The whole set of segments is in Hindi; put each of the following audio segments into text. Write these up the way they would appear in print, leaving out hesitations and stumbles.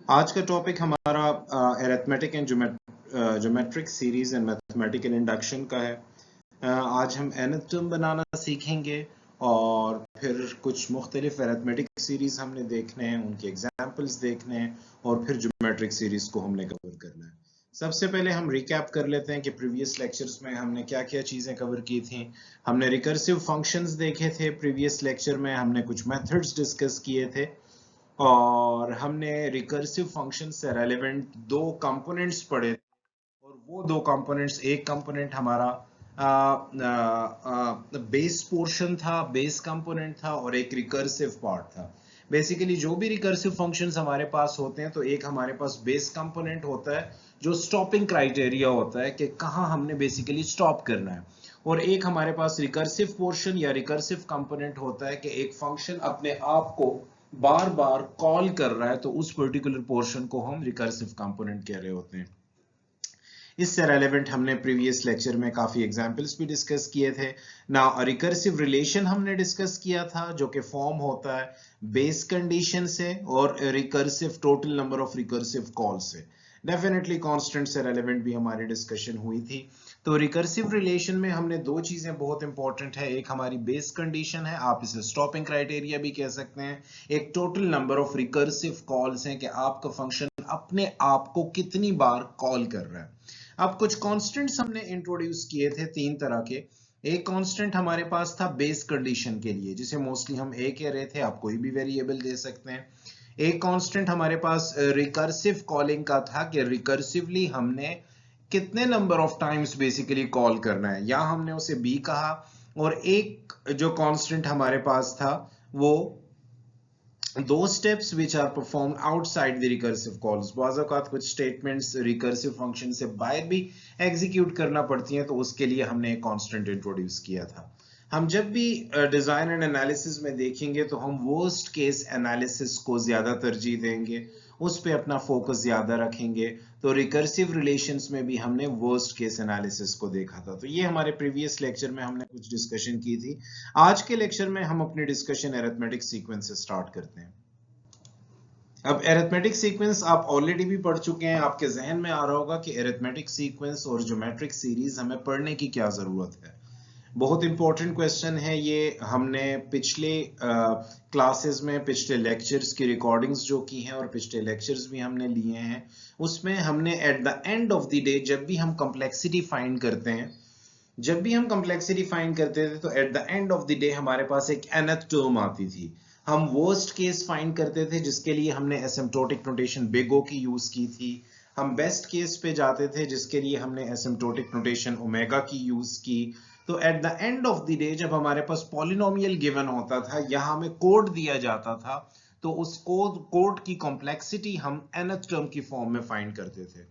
आज का टॉपिक हमारा arithmetic and geometric series and mathematical induction का है। आज हम nth टर्म बनाना सीखेंगे और फिर कुछ मुख्तलिफ अरिथमेटिक सीरीज हमने देखने हैं, उनके एग्जाम्पल्स देखने हैं और फिर ज्योमेट्रिक सीरीज को हमने कवर करना है। सबसे पहले हम रिकैप कर लेते हैं कि प्रीवियस लेक्चर्स में हमने क्या क्या चीज़ें कवर की थी। हमने रिकर्सिव फंक्शंस देखे थे प्रीवियस लेक्चर में, हमने कुछ मेथड्स डिस्कस किए थे और हमने रिकर्सिव फंक्शन से रेलेवेंट दो कंपोनेंट्स पढ़े और वो दो कंपोनेंट्स, एक कंपोनेंट हमारा बेस पोर्शन था, बेस कंपोनेंट था और एक रिकर्सिव पार्ट था। बेसिकली जो भी रिकर्सिव फंक्शंस हमारे पास होते हैं तो एक हमारे पास बेस कंपोनेंट होता है जो स्टॉपिंग क्राइटेरिया होता है कि कहाँ हमने बेसिकली स्टॉप करना है, और एक हमारे पास रिकर्सिव पोर्शन या रिकर्सिव कंपोनेंट होता है कि एक फंक्शन अपने आप को बार बार कॉल कर रहा है तो उस पर्टिकुलर पोर्शन को हम रिकर्सिव कंपोनेंट कह रहे होते हैं। इससे रेलेवेंट हमने प्रीवियस लेक्चर में काफी एग्जांपल्स भी डिस्कस किए थे ना। रिकर्सिव रिलेशन हमने डिस्कस किया था जो कि फॉर्म होता है बेस कंडीशन से और recursive total number of recursive call से। डेफिनेटली कांस्टेंट से रेलेवेंट भी हमारी डिस्कशन हुई थी। तो रिकर्सिव रिलेशन में हमने दो चीजें बहुत इंपॉर्टेंट है, एक हमारी बेस कंडीशन है, आप इसे स्टॉपिंग क्राइटेरिया भी कह सकते हैं, एक total number of recursive calls हैं कि आपका फंक्शन अपने आप को कितनी बार कॉल कर रहा है। अब कुछ कांस्टेंट्स हमने इंट्रोड्यूस किए थे तीन तरह के। एक कांस्टेंट हमारे पास था बेस कंडीशन के लिए जिसे मोस्टली हम ए कह रहे थे, आप कोई भी वेरिएबल दे सकते हैं। एक कांस्टेंट हमारे पास रिकर्सिव कॉलिंग का था कि रिकर्सिवली हमने कितने number of times basically call करना है, या हमने उसे बी कहा। और एक जो कांस्टेंट हमारे पास था वो दो steps which are performed outside the recursive calls. बाज़ औक़ात कुछ स्टेटमेंट्स रिकर्सिव फंक्शन से बाहर भी एग्जीक्यूट करना पड़ती हैं तो उसके लिए हमने एक कांस्टेंट इंट्रोड्यूस किया था। हम जब भी डिजाइन एंड एनालिसिस में देखेंगे तो हम वर्स्ट केस एनालिसिस को ज्यादा तरजीह देंगे, उस पे अपना फोकस ज्यादा रखेंगे। तो रिकर्सिव रिलेशंस में भी हमने वर्स्ट केस एनालिसिस को देखा था। तो ये हमारे प्रीवियस लेक्चर में हमने कुछ डिस्कशन की थी। आज के लेक्चर में हम अपनी डिस्कशन अरिथमेटिक सीक्वेंस से स्टार्ट करते हैं। अब अरिथमेटिक सीक्वेंस आप ऑलरेडी भी पढ़ चुके हैं, आपके जहन में आ रहा होगा कि अरिथमेटिक सीक्वेंस और ज्योमेट्रिक सीरीज हमें पढ़ने की क्या जरूरत है। बहुत इंपॉर्टेंट क्वेश्चन है ये। हमने पिछले क्लासेस में पिछले लेक्चर्स की रिकॉर्डिंग्स जो की हैं और पिछले लेक्चर्स भी हमने लिए हैं, उसमें हमने eight the end of the day जब भी हम कॉम्प्लेक्सिटी फाइंड करते हैं, जब भी हम कॉम्प्लेक्सिटी फाइंड करते थे तो eight the end of the day हमारे पास एक nth टर्म आती थी। हम वर्स्ट केस फाइंड करते थे जिसके लिए हमने एसिम्प्टोटिक नोटेशन बिग ओ की यूज की थी। हम बेस्ट केस पे जाते थे जिसके लिए हमने एसिम्प्टोटिक नोटेशन ओमेगा की यूज की। तो eight the end of the day जब हमारे पास पॉलिनोमियल गिवन होता था या हमें कोड दिया जाता था तो उस कोड की कॉम्प्लेक्सिटी हम nth टर्म की फॉर्म में फाइंड करते थे।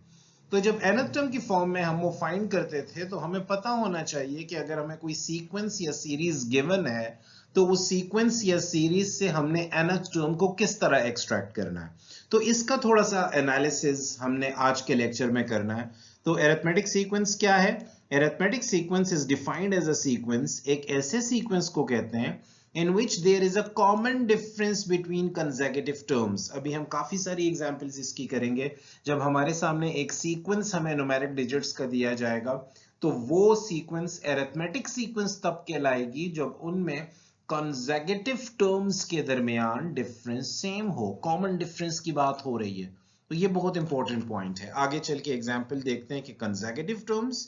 तो जब nth टर्म की फॉर्म में हम वो फाइंड करते थे तो हमें पता होना चाहिए कि अगर हमें कोई सीक्वेंस या सीरीज गिवन है तो उस सीक्वेंस या सीरीज से हमने nth टर्म को किस तरह एक्सट्रैक्ट करना है। तो इसका थोड़ा सा एनालिसिस हमने आज के लेक्चर में करना है। तो अरिथमेटिक सीक्वेंस क्या है? Arithmetic sequence is defined as a sequence, एक ऐसे सीक्वेंस को कहते हैं in which there is a common difference between consecutive terms। अभी हम काफी सारी एग्जांपल्स इसकी करेंगे। जब हमारे सामने एक सीक्वेंस हमें न्यूमेरिक डिजिट्स का दिया जाएगा तो वो सीक्वेंस अरिथमेटिक सीक्वेंस तब कहलाएगी जब उनमें consecutive टर्म्स के दरमियान डिफरेंस सेम हो, कॉमन डिफरेंस की बात हो रही है। तो ये बहुत इंपॉर्टेंट पॉइंट है। आगे चल के एग्जांपल देखते हैं कि consecutive टर्म्स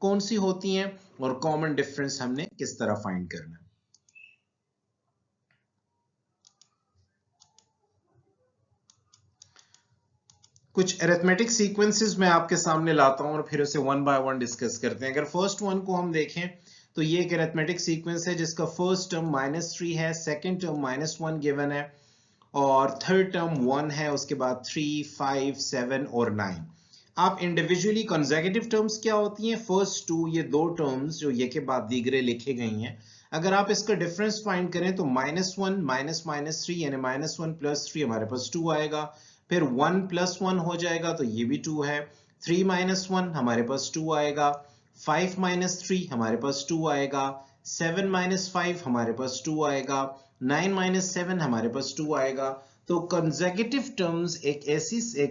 कौन सी होती हैं और कॉमन डिफरेंस हमने किस तरह फाइंड करना है। कुछ अरिथमेटिक सीक्वेंसेस मैं आपके सामने लाता हूं और फिर उसे वन बाय वन डिस्कस करते हैं। अगर फर्स्ट वन को हम देखें तो ये एक अरिथमेटिक सीक्वेंस है जिसका फर्स्ट टर्म -3 है, सेकंड टर्म -1 गिवन है और थर्ड टर्म 1 है, उसके बाद 3, 5, 7 और 9। आप इंडिविजुअली कंसेक्यूटिव टर्म्स क्या होती हैं, फर्स्ट टू, ये दो टर्म्स जो ये के बाद दीगरे लिखे गई हैं, अगर आप इसका डिफरेंस फाइंड करें तो -1 -3 यानी -1 + 3 हमारे पास 2 आएगा, फिर 1 + 1 हो जाएगा तो ये भी 2 है, 3 - 1 हमारे पास 2 आएगा, 5 - 3 हमारे पास 2 आएगा, 7 - 5 हमारे पास 2 आएगा, 9 - 7 हमारे पास 2 आएगा। तो कंसेक्यूटिव टर्म्स एक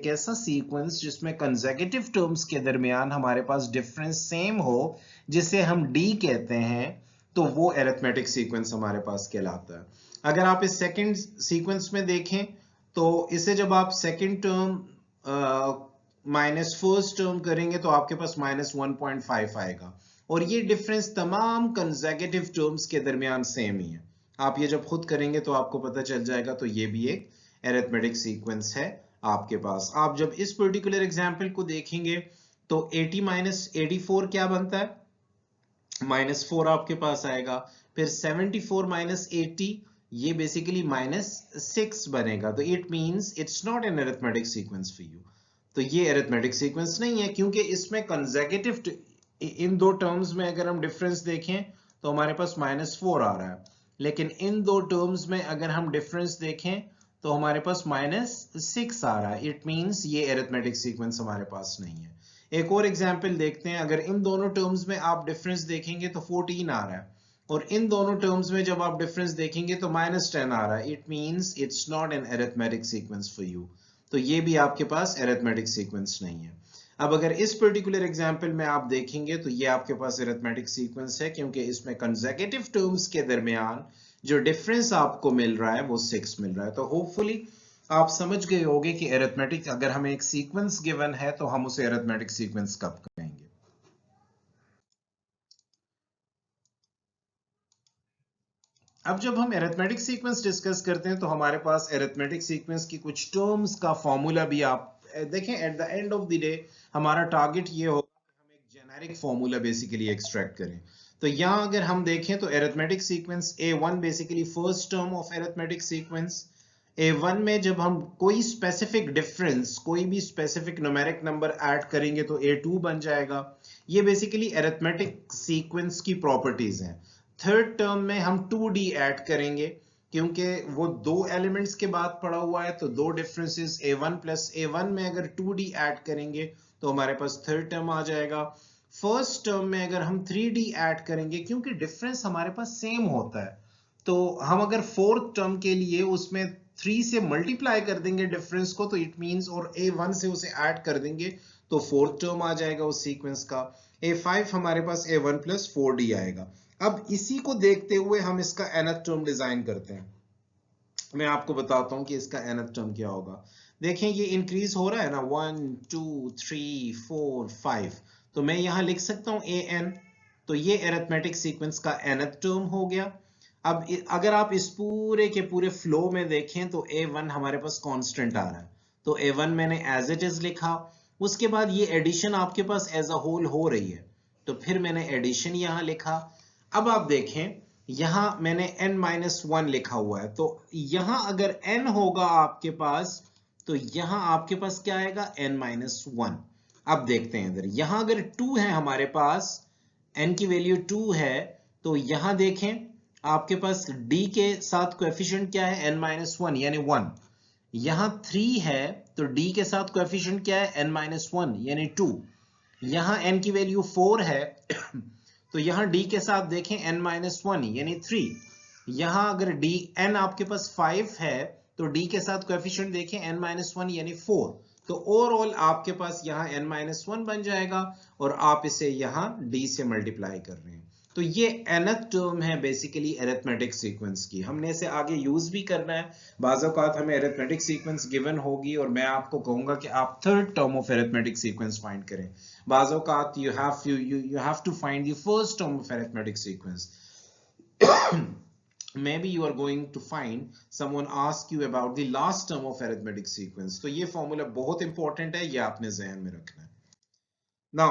ऐसा सीक्वेंस जिसमें कंसेक्यूटिव टर्म्स के दरमियान हमारे पास डिफरेंस सेम हो, जिसे हम डी कहते हैं, तो वो अरिथमेटिक सीक्वेंस हमारे पास कहलाता है। अगर आप इस सेकंड सीक्वेंस में देखें तो इसे जब आप second term minus first term करेंगे तो आपके पास -1.5 आएगा, और ये डिफरेंस तमाम कंसेक्यूटिव टर्म्स के दरमियान सेम ही है। आप ये जब खुद करेंगे तो आपको पता चल जाएगा। तो ये भी एक अरिथमेटिक सीक्वेंस है आपके पास। आप जब इस पर्टिकुलर एग्जांपल को देखेंगे तो 80 माइनस 84 क्या बनता है, -4 आपके पास आएगा। फिर 74 माइनस 80 ये बेसिकली -6 बनेगा। तो it means it's not an arithmetic sequence for you. तो ये अरिथमेटिक सीक्वेंस नहीं है, क्योंकि इसमें कंसेक्यूटिव इन दो टर्म्स में अगर हम डिफरेंस देखें तो हमारे पास -4 आ रहा है, लेकिन इन दो टर्म्स में अगर हम डिफरेंस देखें तो हमारे पास -6 आ रहा है। इट मींस ये अरिथमेटिक सीक्वेंस हमारे पास नहीं है। एक और एग्जांपल देखते हैं। अगर इन दोनों टर्म्स में आप डिफरेंस देखेंगे तो 14 आ रहा है, और इन दोनों टर्म्स में जब आप डिफरेंस देखेंगे तो -10 आ रहा है। It means it's not an arithmetic sequence for you. तो ये भी आपके पास अरिथमेटिक सीक्वेंस नहीं है। अब अगर इस पर्टिकुलर एग्जांपल में आप देखेंगे तो ये आपके पास अरिथमेटिक सीक्वेंस है, क्योंकि इसमें कंसेक्यूटिव टर्म्स के दरमियान जो डिफरेंस आपको मिल रहा है वो 6 मिल रहा है। तो होपफुली आप समझ गए होंगे कि अरिथमेटिक, अगर हमें एक सीक्वेंस गिवन है तो हम उसे अरिथमेटिक सीक्वेंस कब कहेंगे। अब जब हम अरिथमेटिक सीक्वेंस डिस्कस करते हैं तो हमारे पास अरिथमेटिक सीक्वेंस की कुछ टर्म्स का फॉर्मूला भी आप देखें। Eight the end of the day हमारा टारगेट ये होगा कि हम एक जेनेरिक फॉर्मूला बेसिकली एक्सट्रैक्ट करें। तो यहाँ अगर हम देखें तो arithmetic sequence A1 basically first term of arithmetic sequence. A1 में जब हम कोई स्पेसिफिक डिफरेंस, कोई भी स्पेसिफिक न्यूमेरिक नंबर ऐड करेंगे तो A2 बन जाएगा। ये बेसिकली अरिथमेटिक सीक्वेंस की प्रॉपर्टीज हैं। थर्ड टर्म में हम 2D ऐड करेंगे, क्योंकि वो दो एलिमेंट्स के बाद पड़ा हुआ है, तो दो डिफरेंसेस A1 प्लस A1 में अगर 2D ऐड करेंगे तो हमारे पास थर्ड टर्म आ जाएगा। फर्स्ट टर्म में अगर हम 3D ऐड करेंगे, क्योंकि डिफरेंस हमारे पास सेम होता है, तो हम अगर फोर्थ टर्म के लिए उसमें 3 से मल्टीप्लाई कर देंगे डिफरेंस को, तो इट मींस और A1 से उसे ऐड कर देंगे तो फोर्थ टर्म आ जाएगा उस सीक्वेंस का। A5 हमारे पास A1 प्लस 4D आएगा। अब इसी को देखते हुए हम इसका nth टर्म डिजाइन करते हैं। मैं आपको बताता हूं कि इसका nth टर्म क्या होगा। देखें ये इंक्रीज हो रहा है ना, 1 2 3 4 5, तो मैं यहां लिख सकता हूं an। तो ये अरिथमेटिक सीक्वेंस का nth टर्म हो गया। अब अगर आप इस पूरे के पूरे फ्लो में देखें तो A1 हमारे पास कांस्टेंट आ रहा है, तो A1 मैंने एज इट इज लिखा। उसके बाद ये एडिशन आपके पास एज अ होल हो रही है, तो फिर मैंने एडिशन यहां लिखा। अब आप देखें यहां मैंने n-1 लिखा हुआ है, तो यहां अगर n होगा आपके पास तो यहां आपके पास क्या आएगा, n-1। अब देखते हैं इधर, यहां अगर 2 है हमारे पास, n की वैल्यू 2 है, तो यहां देखें आपके पास d के साथ कोएफिशिएंट क्या है, n-1 यानी 1। यहां 3 है तो d के साथ कोएफिशिएंट क्या है, n-1 यानी 2। यहां n की वैल्यू 4 है तो यहां d के साथ देखें n-1 यानी 3। यहां अगर n आपके पास 5 है तो d के साथ कोएफिशिएंट देखें n-1 यानी 4। तो ओवरऑल आपके पास यहां n-1 बन जाएगा, और आप इसे यहां d से मल्टीप्लाई कर रहे हैं। तो ये nth टर्म है बेसिकली अरिथमेटिक सीक्वेंस की। हमने इसे आगे यूज भी करना है। बाज़ औक़ात हमें अरिथमेटिक सीक्वेंस गिवन होगी और मैं आपको कहूंगा कि आप third term of arithmetic sequence find करें। बाज़ औक़ात you have to find the first term of arithmetic sequence. Maybe you are going to find someone ask you about the last term of arithmetic sequence. तो ये फॉर्मूला बहुत इंपॉर्टेंट है, ये आपने ज़हन में रखना है। Now,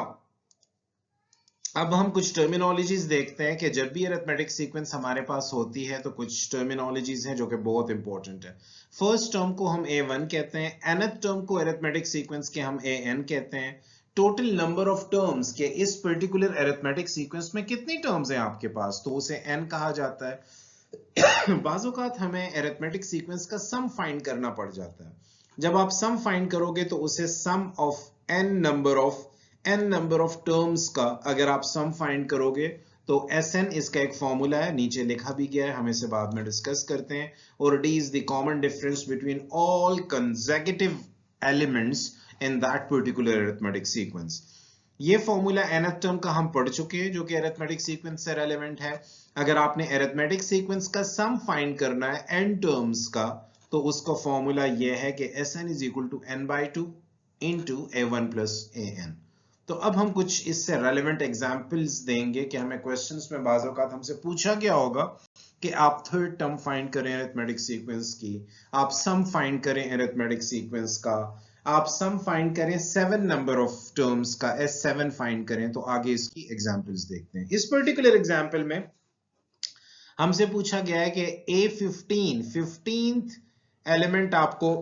अब हम कुछ टर्मिनोलॉजीज देखते हैं कि जब भी अरिथमेटिक सीक्वेंस हमारे पास होती है तो कुछ टर्मिनोलॉजीज हैं जो कि बहुत इंपॉर्टेंट है। फर्स्ट टर्म को हम A1 कहते हैं, nth टर्म को अरिथमेटिक सीक्वेंस के हम AN कहते हैं। टोटल नंबर ऑफ टर्म्स के इस पर्टिकुलर अरिथमेटिक सीक्वेंस में कितनी टर्म्स हैं आपके पास, तो उसे n कहा जाता है। बाज़ औक़ात हमें अरिथमेटिक सीक्वेंस का सम फाइंड करना पड़ जाता है। जब आप सम फाइंड करोगे तो उसे sum of n number of terms का अगर आप सम फाइंड करोगे तो Sn इसका एक फॉर्मूला है, नीचे लिखा भी गया है, हम इसे बाद में डिस्कस करते हैं। और D is the common difference between all consecutive elements in that particular arithmetic sequence. ये फॉर्मूला nth टर्म का हम पढ़ चुके हैं, जो कि अरिथमेटिक सीक्वेंस से रेलेवेंट है। अगर आपने अरिथमेटिक सीक्वेंस का सम फाइंड करना है n टर्म्स का, तो उसका फॉर्मूला ये है कि Sn is equal to n/2 into a1 plus an। तो अब हम कुछ इससे रेलेवेंट एग्जांपल्स देंगे कि हमें क्वेश्चंस में बाज़ औक़ात हमसे पूछा गया होगा कि आप थर्ड टर्म फाइंड करें अरिथमेटिक सीक्वेंस की, आप सम फाइंड करें अरिथमेटिक सीक्वेंस का, आप सम फाइंड करें 7 नंबर ऑफ टर्म्स का, S7 फाइंड करें। तो आगे इसकी एग्जांपल्स देखते हैं। इस पर्टिकुलर एग्जांपल में हमसे पूछा गया है कि A15th एलिमेंट आपको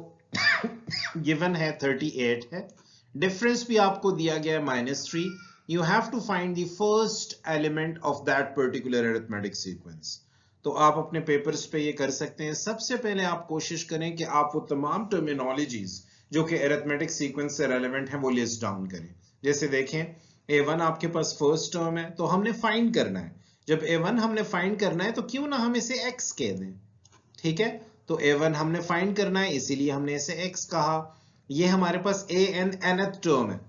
गिवन है 38 है, डिफरेंस भी आपको दिया गया है -3। You have to find the first element of that particular arithmetic sequence. तो आप अपने पेपर्स पे ये कर सकते हैं। सबसे पहले आप कोशिश करें कि आप वो तमाम टर्मिनोलॉजीज जो कि अरिथमेटिक सीक्वेंस से रेलेवेंट है वो लिस्ट डाउन करें। जैसे देखें, A1 आपके पास फर्स्ट टर्म है, तो हमने फाइंड करना है। जब A1 हमने फाइंड करना है तो क्यों ना हम इसे x कह दें, ठीक है। तो A1 हमने फाइंड करना है, इसीलिए हमने इसे x कहा। ये हमारे पास nth टर्म है।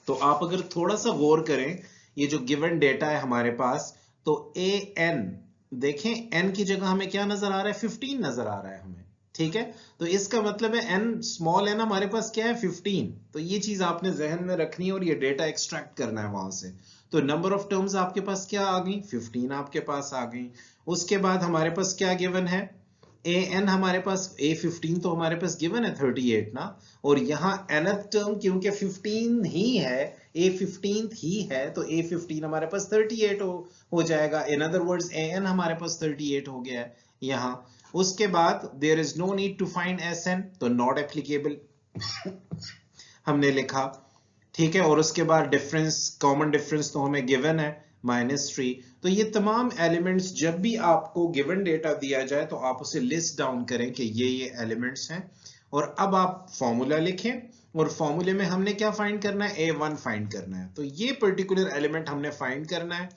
तो आप अगर थोड़ा सा गौर करें, ये जो गिवन डेटा है हमारे पास, तो an देखें, n की जगह हमें क्या नजर आ रहा है, 15 नजर आ रहा है हमें, ठीक है। तो इसका मतलब है n स्मॉल n हमारे पास क्या है, 15। तो ये चीज आपने जहन में रखनी है और ये डेटा एक्सट्रैक्ट करना है वहां से। तो नंबर ऑफ टर्म्स आपके पास क्या आ गई, 15 आपके पास आ गई। उसके बाद हमारे पास क्या गिवन है, an हमारे पास, A15 तो हमारे पास गिवन है 38 ना, और यहाँ nth टर्म क्योंकि 15 ही है, A15 ही है, तो A15 हमारे पास 38 हो जाएगा। इन अदर वर्ड्स an हमारे पास 38 हो गया है यहाँ। उसके बाद there is no need to find Sn, तो नॉट एप्लीकेबल हमने लिखा, ठीक है। और उसके बाद डिफरेंस, कॉमन डिफरेंस तो हमें गिवन है -3। तो ये तमाम एलिमेंट्स जब भी आपको गिवन डेटा दिया जाए तो आप उसे लिस्ट डाउन करें कि ये एलिमेंट्स हैं। और अब आप फॉर्मूला लिखें, और फॉर्मूले में हमने क्या फाइंड करना है, A1 फाइंड करना है। तो ये पर्टिकुलर एलिमेंट हमने फाइंड करना है।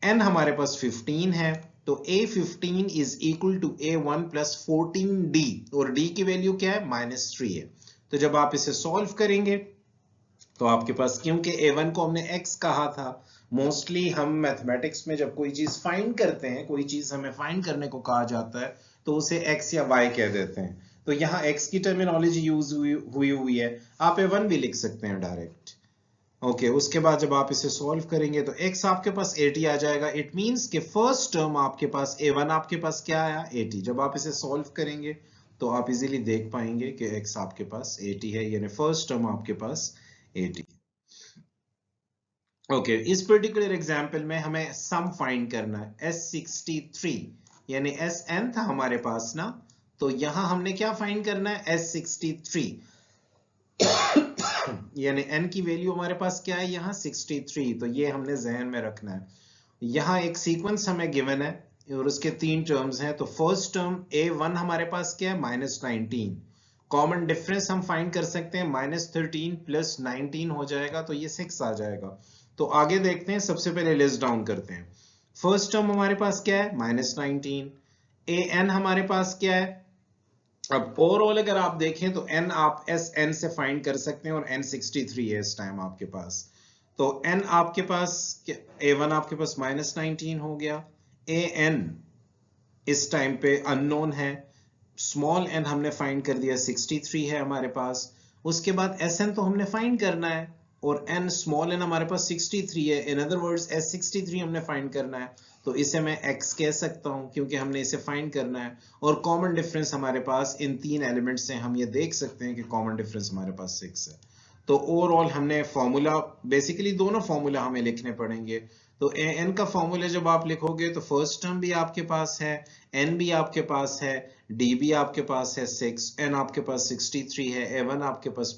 n हमारे पास 15 है, तो A15 is equal to A1 plus 14D, और D की वैल्यू क्या है, -3 है। तो जब आप इसे सॉल्व करेंगे तो आपके पास, क्योंकि A1 को हमने x कहा था, मोस्टली हम मैथमेटिक्स में जब कोई चीज फाइंड करते हैं, कोई चीज हमें फाइंड करने को कहा जाता है, तो उसे x या y कह देते हैं। तो यहाँ x की टर्मिनोलॉजी यूज हुई है, आप A1 भी लिख सकते हैं डायरेक्ट। ओके, उसके बाद जब आप इसे सॉल्व करेंगे तो x आपके पास 80 आ जाएगा। इट मींस कि फर्स्ट टर्म आपके पास A1 आपके पास क्या आया, 80। जब आप इसे सॉल्व करेंगे तो आप इजीली देख पाएंगे कि x आपके पास 80 है, यानी फर्स्ट टर्म आपके पास 80। ओके, इस पर्टिकुलर एग्जांपल में हमें सम फाइंड करना है, S63 यानी Sn था हमारे पास ना, तो यहां हमने क्या फाइंड करना है, S63 यानी n की वैल्यू हमारे पास क्या है यहाँ, 63। तो ये हमने जहन में रखना है। यहाँ एक सीक्वेंस हमें गिवन है और उसके 3 टर्म्स हैं। तो फर्स्ट टर्म A1 हमारे पास क्या है, -19। कॉमन डिफरेंस हम फाइंड कर सकते हैं, -13 प्लस 19 हो जाएगा, तो ये 6 आ जाएगा। तो आगे देखते हैं, सबसे पहले लिस्ट डाउन करते हैं। फर्स्ट टर्म हमारे पास क्या है, -19। an हमारे पास क्या है, अब ओवरऑल अगर आप देखें तो n आप Sn से फाइंड कर सकते हैं, और n 63 है इस टाइम आपके पास। तो n आपके पास, A1 आपके पास -19 हो गया, an इस टाइम पे अननोन है, स्मॉल n हमने फाइंड कर दिया, 63 है हमारे पास। उसके बाद Sn तो हमने फाइंड करना है, और n स्मॉल n हमारे पास 63 है। इन अदर वर्ड्स S63 हमने फाइंड करना है, तो इसे मैं x कह सकता हूं क्योंकि हमने इसे फाइंड करना है। और कॉमन डिफरेंस हमारे पास इन 3 एलिमेंट्स से हम ये देख सकते हैं कि कॉमन डिफरेंस हमारे पास 6 है। तो ओवरऑल हमने फॉर्मूला, बेसिकली दोनों फॉर्मूला हमें लिखने पड़ेंगे। तो an का फॉर्मूला जब आप लिखोगे तो फर्स्ट टर्म भी आपके पास है, n भी आपके पास है, d भी आपके पास है 6, n आपके पास 63 है, A1 आपके पास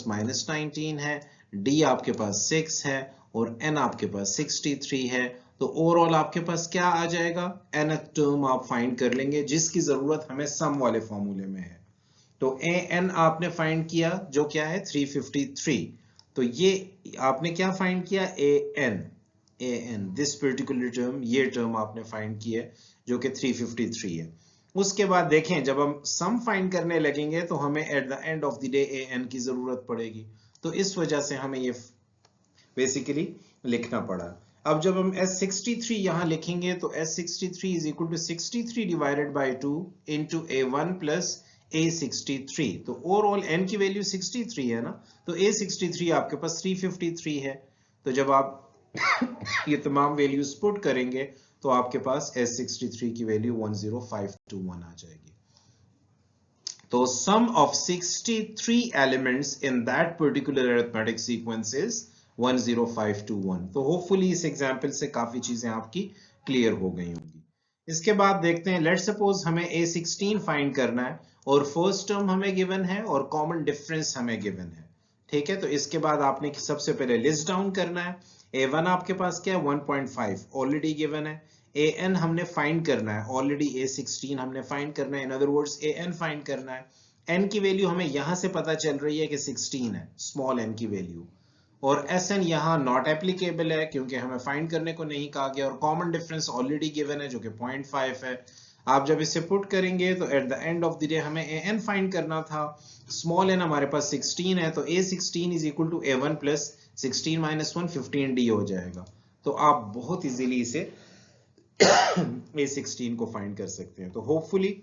-19 है, d आपके पास 6 है, और n आपके पास 63 है। तो ओवरऑल आपके पास क्या आ जाएगा, nth टर्म आप फाइंड कर लेंगे, जिसकी जरूरत हमें सम वाले फॉर्मूले में है। तो an आपने फाइंड किया, जो क्या है 353। तो ये आपने क्या फाइंड किया, an दिस पर्टिकुलर टर्म, ये टर्म आपने फाइंड किया जो कि 353 है। उसके बाद देखें जब हम सम फाइंड करने लगेंगे तो हमें eight the end of the day an की जरूरत पड़ेगी, तो इस वजह से हमें ये बेसिकली लिखना पड़ा। अब जब हम S63 यहां लिखेंगे तो S63 is equal to 63 divided by 2 into A1 plus A63। तो ओवरऑल n की वैल्यू 63 है ना, तो A63 आपके पास 353 है। तो जब आप ये तमाम वैल्यूज पुट करेंगे तो आपके पास S63 की वैल्यू 10521 आ जाएगी। तो sum of 63 elements in that particular arithmetic sequence is 10521। तो होपफुली इस एग्जाम्पल से काफी चीजें आपकी क्लियर हो गई होंगी। इसके बाद देखते हैं, लेट्स सपोज हमें A16 फाइंड करना है और फर्स्ट टर्म हमें गिवन है और कॉमन डिफरेंस हमें गिवन है। ठीक है, तो इसके बाद आपने सबसे पहले लिस्ट डाउन करना है। A1 आपके पास क्या है, 1.5 ऑलरेडी गिवन है। an हमने फाइंड करना है, ऑलरेडी A16 हमने फाइंड करना है, in other words an find करना है। n की वैल्यू हमें यहां से पता चल रही है कि 16 है, स्मॉल n की वैल्यू, और Sn यहाँ नॉट एप्लीकेबल है क्योंकि हमें फाइंड करने को नहीं कहा गया, और कॉमन डिफरेंस ऑलरेडी गिवन है जो कि 0.5 है। आप जब इसे पुट करेंगे तो eight the end of the day हमें an फाइंड करना था, स्मॉल n हमारे पास 16 है, तो A16 is equal to A1 plus 16 minus 1 15d हो जाएगा। तो आप बहुत इजीली इसे A16 को फाइंड कर सकते हैं। तो होपफुली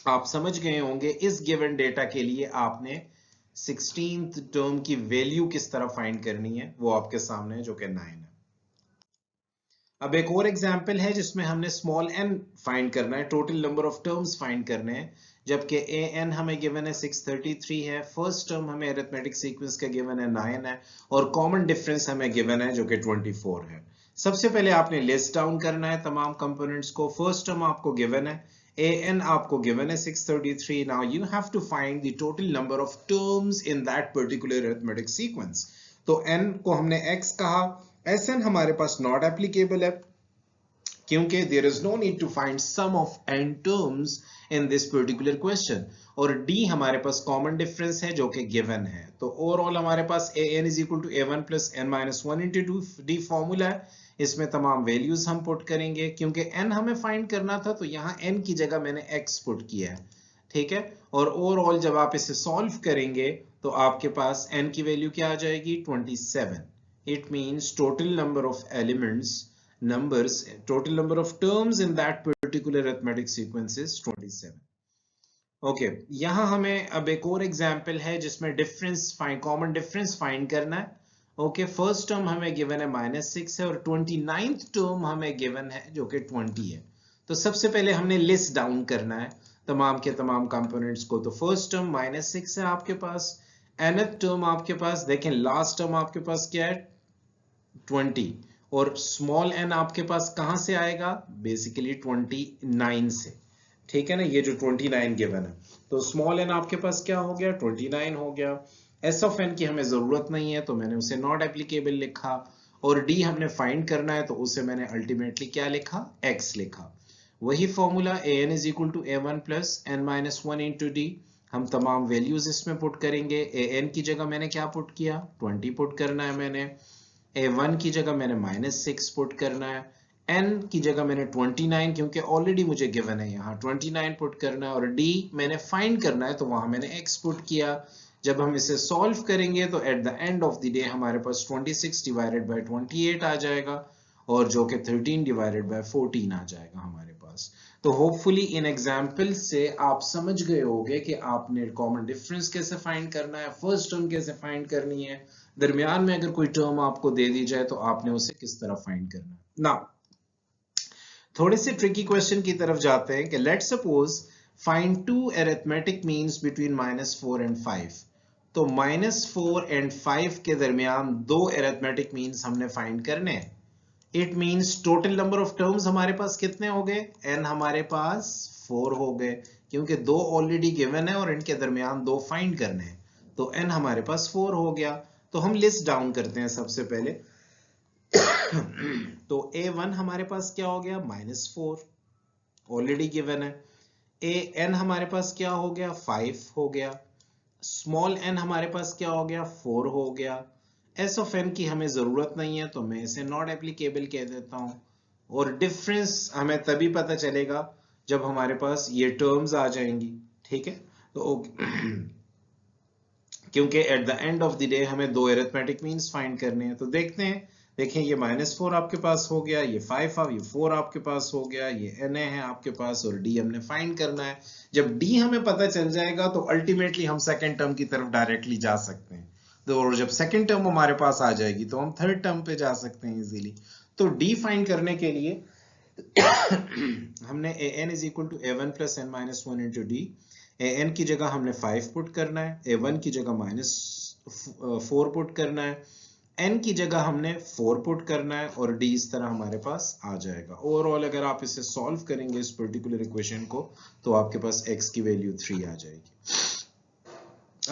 आप समझ गए होंगे इस गिवन डेटा के लिए आपने 16th टर्म की वैल्यू किस तरह फाइंड करनी है, वो आपके सामने है जो कि 9 है। अब एक और एग्जांपल है जिसमें हमने स्मॉल n फाइंड करना है, total number of terms find करने हैं, जबकि an हमें गिवन है 633 है, फर्स्ट टर्म हमें अरिथमेटिक सीक्वेंस का गिवन है 9 है, और कॉमन डिफरेंस हमें गिवन है जो कि 24 है। सबसे पहले आपने लिस्ट डाउन करना है तमाम कंपोनेंट्स को। फर्स्ट टर्म आपको गिवन है, an आपको गिवन है 633। Now you have to find the total number of terms in that particular arithmetic sequence. तो n को हमने x कहा, Sn हमारे पास नॉट एप्लीकेबल है क्योंकि there is no need to find sum of n terms in this particular question, और d हमारे पास कॉमन डिफरेंस है जो कि गिवन है। तो ओवरऑल हमारे पास an is equal to a1 plus n minus 1 into 2d formula है, इसमें तमाम वैल्यूज हम पुट करेंगे। क्योंकि n हमें फाइंड करना था तो यहाँ n की जगह मैंने x पुट किया है, ठीक है। और ओवरऑल जब आप इसे सॉल्व करेंगे तो आपके पास n की वैल्यू क्या आ जाएगी, 27। It means total number of elements, total number of terms in that particular arithmetic sequence is 27. Okay, यहाँ हमें अब एक और एग्जाम्पल है जिसमें कॉमन डिफरेंस फाइंड करना है। ओके, फर्स्ट टर्म हमें गिवन है -6 है और 29th टर्म हमें गिवन है जो कि 20 है। तो सबसे पहले हमने लिस्ट डाउन करना है तमाम के तमाम कंपोनेंट्स को। तो फर्स्ट टर्म -6 है आपके पास, nth टर्म आपके पास, देखें लास्ट टर्म आपके पास क्या है, 20, और स्मॉल n आपके पास कहां से आएगा, बेसिकली 29 से, ठीक है ना, ये जो 29 गिवन है। तो स्मॉल n आपके पास क्या हो गया, 29 हो गया। s ऑफ n की हमें जरूरत नहीं है तो मैंने उसे नॉट एप्लीकेबल लिखा, और d हमने फाइंड करना है तो उसे मैंने अल्टीमेटली क्या लिखा, x लिखा। वही formula an is equal to a1 plus n minus 1 into d, हम तमाम वैल्यूज इसमें पुट करेंगे। an की जगह मैंने क्या पुट किया, 20 पुट करना है मैंने, A1 की जगह मैंने -6 पुट करना है, n की जगह मैंने 29 क्योंकि ऑलरेडी मुझे गिवन है यहाँ 29 पुट करना है, और d मैंने फाइंड करना है तो वहां मैंने x पुट किया। जब हम इसे सॉल्व करेंगे तो eight the end of the day हमारे पास 26 डिवाइडेड बाय 28 आ जाएगा, और जो कि 13 डिवाइडेड बाय 14 आ जाएगा हमारे पास। तो होपफुली इन एग्जाम्पल से आप समझ गए होंगे कि आपने कॉमन डिफरेंस कैसे फाइंड करना है, फर्स्ट टर्म कैसे फाइंड करनी है, दरमियान में अगर कोई टर्म आपको दे दी जाए तो आपने उसे किस तरह फाइंड करना है। नाउ थोड़े से ट्रिकी क्वेश्चन की तरफ जाते हैं कि let's suppose find two arithmetic means between -4 and 5। तो -4 एंड 5 के दरमियान दो अरिथमेटिक मीन्स हमने फाइंड करने हैं। It means total number of terms हमारे पास कितने हो गए, n हमारे पास 4 हो गए, क्योंकि दो ऑलरेडी गिवन है और इनके दरमियान दो फाइंड करने हैं, तो n हमारे पास 4 हो गया। तो हम लिस्ट डाउन करते हैं सबसे पहले। तो a1 हमारे पास क्या हो गया, -4 ऑलरेडी गिवन है। an हमारे पास क्या हो गया, 5 हो गया। स्मॉल n हमारे पास क्या हो गया, 4 हो गया। एस ऑफ एन की हमें जरूरत नहीं है तो मैं इसे नॉट एप्लीकेबल कह देता हूं। और डिफरेंस हमें तभी पता चलेगा जब हमारे पास ये टर्म्स आ जाएंगी, ठीक है। तो क्योंकि eight the end of the day हमें दो एरिथमेटिक मीन्स फाइंड करने हैं। तो देखते हैं, देखें ये -4 आपके पास हो गया, ये 5 ये 4 आपके पास हो गया, ये na है आपके पास और d हमने फाइंड करना है। जब d हमें पता चल जाएगा तो अल्टीमेटली हम सेकंड टर्म की तरफ डायरेक्टली जा सकते हैं। तो और जब सेकंड टर्म हमारे पास आ जाएगी तो हम थर्ड टर्म पे जा सकते हैं इजीली। तो d फाइंड करने के लिए हमने an is equal to a1 plus n minus 1 into d, an की जगह हमने 5 पुट करना है, a1 की जगह -4 पुट करना है, n की जगह हमने 4 पुट करना है और d इस तरह हमारे पास आ जाएगा। ओवरऑल अगर आप इसे सॉल्व करेंगे इस पर्टिकुलर इक्वेशन को तो आपके पास x की वैल्यू 3 आ जाएगी।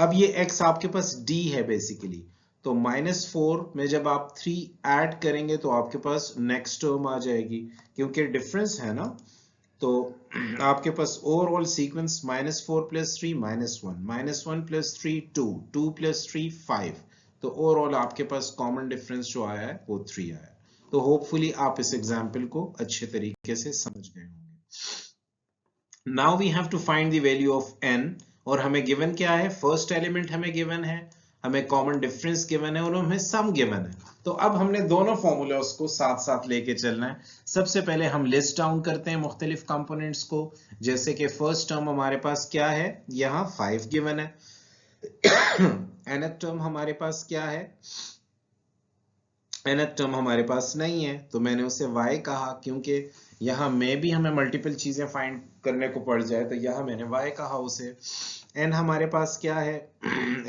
अब ये x आपके पास d है बेसिकली, तो -4 में जब आप 3 ऐड करेंगे तो आपके पास नेक्स्ट टर्म आ जाएगी, क्योंकि डिफरेंस है ना। तो आपके पास ओवरऑल सीक्वेंस -4 + 3 -1, -1 + 3 2, 2 + 3 5। तो ओवरऑल आपके पास कॉमन डिफरेंस जो आया है वो 3 आया है। तो होपफुली आप इस एग्जाम्पल को अच्छे तरीके से समझ गए होंगे। Now we have to find the value of n, और हमें गिवन क्या है, फर्स्ट एलिमेंट हमें गिवन है, हमें कॉमन डिफरेंस गिवन है और हमें सम गिवन है। तो अब हमने दोनों फॉर्मूलास को साथ साथ लेके चलना है। सबसे पहले हम लिस्ट डाउन करते हैं मुख्तलिफ कंपोनेंट्स को, जैसे कि फर्स्ट टर्म हमारे पास क्या है, यहाँ 5 गिवन है। nth टर्म हमारे पास क्या है, nth टर्म हमारे पास नहीं है तो मैंने उसे y कहा, क्योंकि यहाँ में भी हमें मल्टीपल चीजें फाइंड करने को पड़ जाए तो यहाँ मैंने y कहा उसे। n हमारे पास क्या है,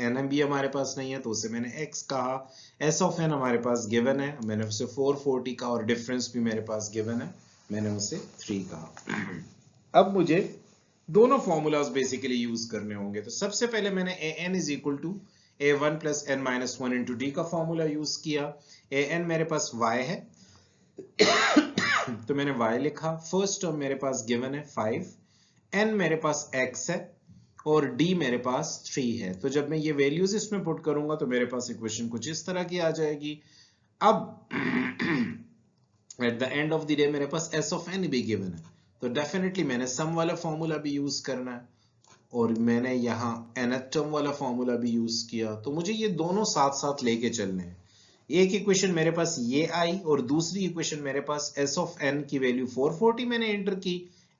n भी हमारे पास नहीं है तो उसे मैंने x कहा। s ऑफ n हमारे पास गिवन है, मैंने उसे 440 का, और डिफरेंस भी मेरे पास गिवन है, मैंने उसे 3 कहा। अब मुझे दोनों फॉर्मूलाज बेसिकली यूज करने होंगे। तो सबसे पहले मैंने an is equal to a1 plus n minus 1 into d का फॉर्मूला यूज किया। an मेरे पास y है तो मैंने y लिखा। फर्स्ट टर्म मेरे पास गिवन है 5, n मेरे पास x है और d मेरे पास 3 है। तो जब मैं ये वैल्यूज इसमें पुट करूंगा तो मेरे पास इक्वेशन कुछ इस तरह की आ जाएगी। अब eight the end of the day मेरे पास s of n भी गिवन है, तो डेफिनेटली मैंने सम वाला फॉर्मूला भी यूज करना है और मैंने यहाँ nth टर्म वाला फॉर्मूला भी यूज किया। तो मुझे ये दोनों साथ साथ लेके चलने हैं। एक इक्वेशन मेरे पास ये आई और दूसरी इक्वेशन मेरे पास s of n की वैल्यू 440 मैंने एंटर की,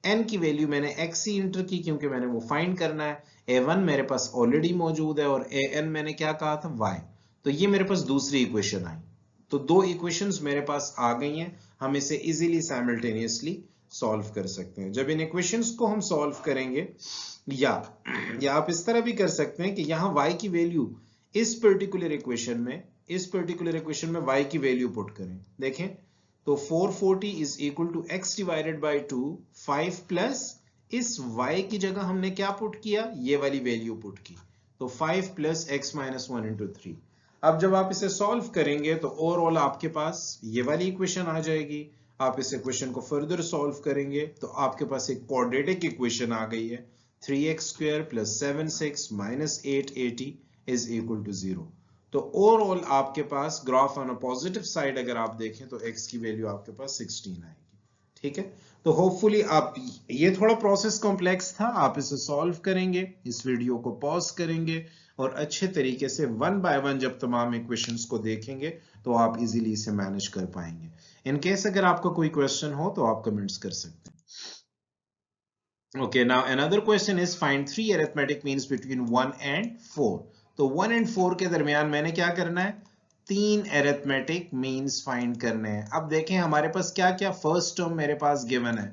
n की वैल्यू मैंने x ही एंटर की क्योंकि मैंने वो फाइंड करना है। a1 मेरे पास ऑलरेडी मौजूद है और an मैंने क्या कहा था, y। तो ये मेरे पास दूसरी इक्वेशन आई। तो दो इक्वेशंस मेरे पास आ गई हैं, हम इसे इजीली साइमल्टेनियसली सॉल्व कर सकते हैं। जब इन इक्वेशंस को हम सॉल्व करेंगे, या आप इस तरह भी कर सकते हैं कि यहाँ y की वैल्यू इस पर्टिकुलर इक्वेशन में y की वैल्यू पुट करें। देखें तो 440 is equal to x divided by 2, 5 plus इस y की जगह हमने क्या पुट किया, ये वाली वैल्यू पुट की, तो 5 प्लस x minus 1 into 3। अब जब आप इसे सॉल्व करेंगे तो ओवरऑल आपके पास ये वाली इक्वेशन आ जाएगी। आप इस इक्वेशन को फर्दर सॉल्व करेंगे तो आपके पास एक क्वाड्रेटिक इक्वेशन आ गई है, 3x² plus 7x minus 880 is equal to 0। तो ओवरऑल आपके पास graph on a positive side अगर आप देखें तो x की वैल्यू आपके पास 16 आएगी। ठीक है, तो होपफुली आप, ये थोड़ा प्रोसेस कॉम्प्लेक्स था, आप इसे सॉल्व करेंगे, इस वीडियो को पॉज करेंगे और अच्छे तरीके से वन बाय वन जब तमाम इक्वेशंस को देखेंगे तो आप इजीली इसे मैनेज कर पाएंगे। इन केस अगर आपका कोई क्वेश्चन हो तो आप कमेंट्स कर सकते हैं। Okay, now another question is find 3 arithmetic means between 1 and 4। तो 1 and 4 के दरमियान मैंने क्या करना है, 3 arithmetic means find करने हैं। अब देखें हमारे पास क्या क्या, फर्स्ट टर्म मेरे पास गिवन है,